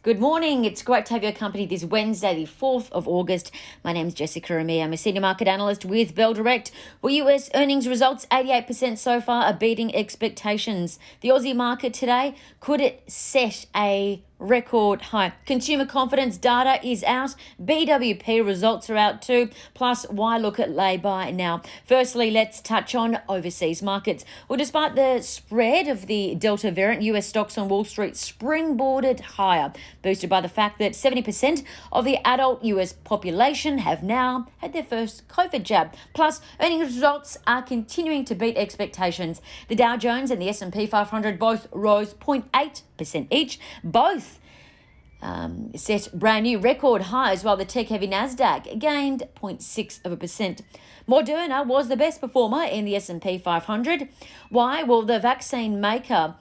Good morning. It's great to have your company this Wednesday, the 4th of August. My name's Jessica Amir. I'm a senior market analyst with Bell Direct. Well, US earnings results, 88% so far, are beating expectations. The Aussie market today, could it set a record high? Consumer confidence data is out. BWP results are out too. Plus, why look at lay-by now? Firstly, let's touch on overseas markets. Well, despite the spread of the Delta variant, US stocks on Wall Street springboarded higher, boosted by the fact that 70% of the adult US population have now had their first COVID jab. Plus, earnings results are continuing to beat expectations. The Dow Jones and the S&P 500 both rose 0.8% each. Both set brand new record highs, while the tech-heavy Nasdaq gained 0.6%. Moderna was the best performer in the S&P 500. Why? Well, the vaccine maker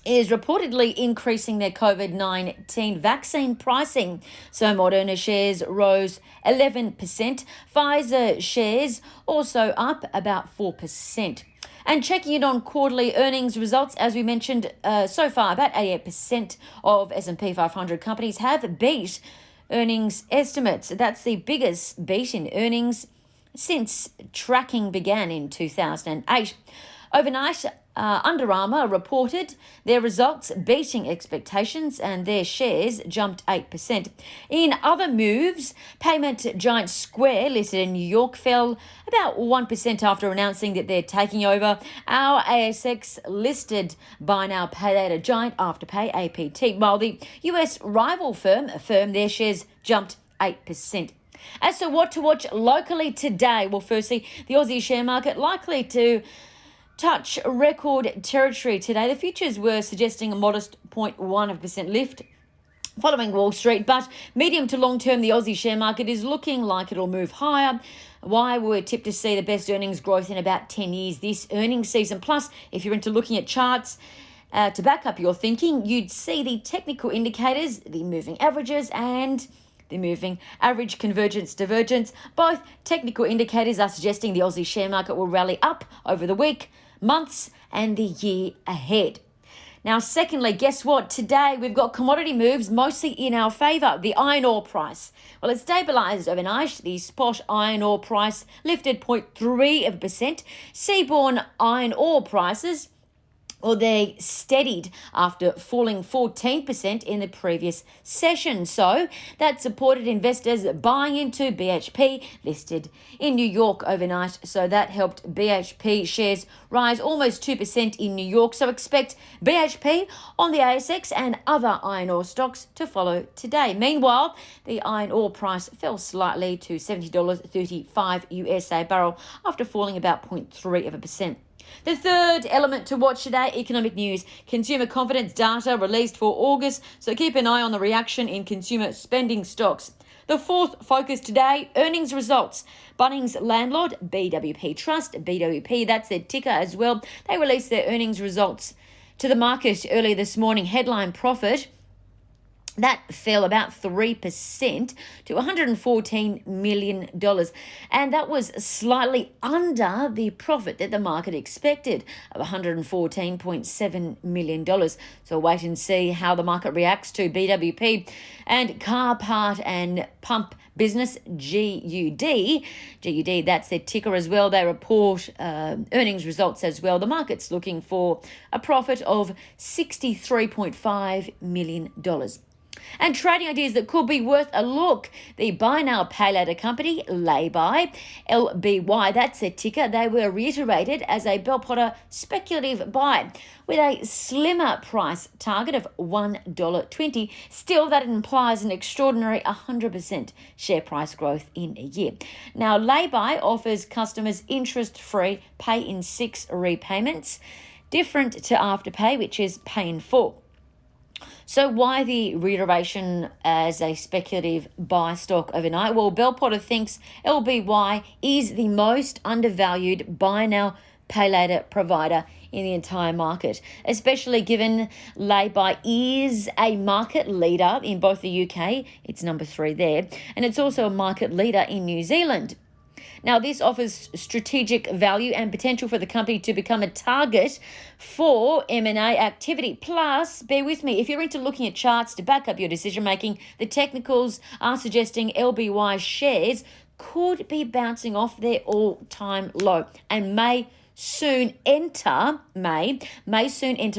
is reportedly increasing their COVID-19 vaccine pricing. So Moderna shares rose 11%. Pfizer shares also up about 4%. And checking in on quarterly earnings results, as we mentioned so far, about 88% of S&P 500 companies have beat earnings estimates. That's the biggest beat in earnings since tracking began in 2008. Overnight, Under Armour reported their results beating expectations and their shares jumped 8%. In other moves, payment giant Square, listed in New York, fell about 1% after announcing that they're taking over our ASX listed buy now pay later giant Afterpay APT, while the US rival firm affirmed their shares jumped 8%. As to what to watch locally today, well, firstly, the Aussie share market likely to touch record territory today. The futures were suggesting a modest 0.1% lift following Wall Street, but medium to long term, the Aussie share market is looking like it'll move higher. Why? We're tipped to see the best earnings growth in about 10 years this earnings season. Plus, if you're into looking at charts, to back up your thinking, you'd see the technical indicators, the moving averages, and the moving average convergence divergence. Both technical indicators are suggesting the Aussie share market will rally up over the week, months, and the year ahead. Now, secondly, guess what? Today we've got commodity moves mostly in our favour. The iron ore price, well, it's stabilised overnight. The spot iron ore price lifted 0.3%. Seaborne iron ore prices, well, they steadied after falling 14% in the previous session. So that supported investors buying into BHP, listed in New York overnight. So that helped BHP shares rise almost 2% in New York. So expect BHP on the ASX and other iron ore stocks to follow today. Meanwhile, the iron ore price fell slightly to $70.35 US a barrel after falling about 0.3%. The third element to watch today, economic news. Consumer confidence data released for August, so keep an eye on the reaction in consumer spending stocks. The fourth focus today, earnings results. Bunnings landlord, BWP Trust, BWP, that's their ticker as well. They released their earnings results to the market earlier this morning. Headline profit, that fell about 3% to $114 million. And that was slightly under the profit that the market expected of $114.7 million. So wait and see how the market reacts to BWP. And car part and pump business, GUD, that's their ticker as well. They report earnings results as well. The market's looking for a profit of $63.5 million. And trading ideas that could be worth a look. The buy now, pay later company, lay-by, LBY, that's their ticker. They were reiterated as a Bell Potter speculative buy with a slimmer price target of $1.20. Still, that implies an extraordinary 100% share price growth in a year. Now, lay-by offers customers interest-free pay in 6 repayments, different to Afterpay, which is pay in 4. So why the reiteration as a speculative buy stock overnight? Well, Bell Potter thinks LBY is the most undervalued buy now, pay later provider in the entire market, especially given lay-by is a market leader in both the UK, it's number 3 there, and it's also a market leader in New Zealand. Now, this offers strategic value and potential for the company to become a target for M&A activity. Plus, bear with me, if you're into looking at charts to back up your decision making, the technicals are suggesting LBY shares could be bouncing off their all-time low and may soon enter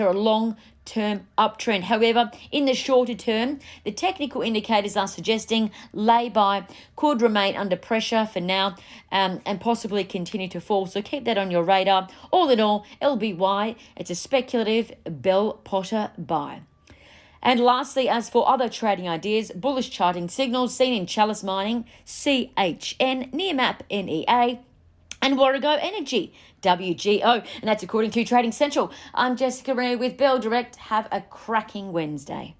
a long-term uptrend. However, in the shorter term, the technical indicators are suggesting lay-by could remain under pressure for now and possibly continue to fall. So keep that on your radar. All in all, LBY, it's a speculative Bell Potter buy. And lastly, as for other trading ideas, bullish charting signals seen in Chalice Mining, CHN, Nearmap, NEA, and Warrego Energy, WGO. And that's according to Trading Central. I'm Jessica Renee with Bell Direct. Have a cracking Wednesday.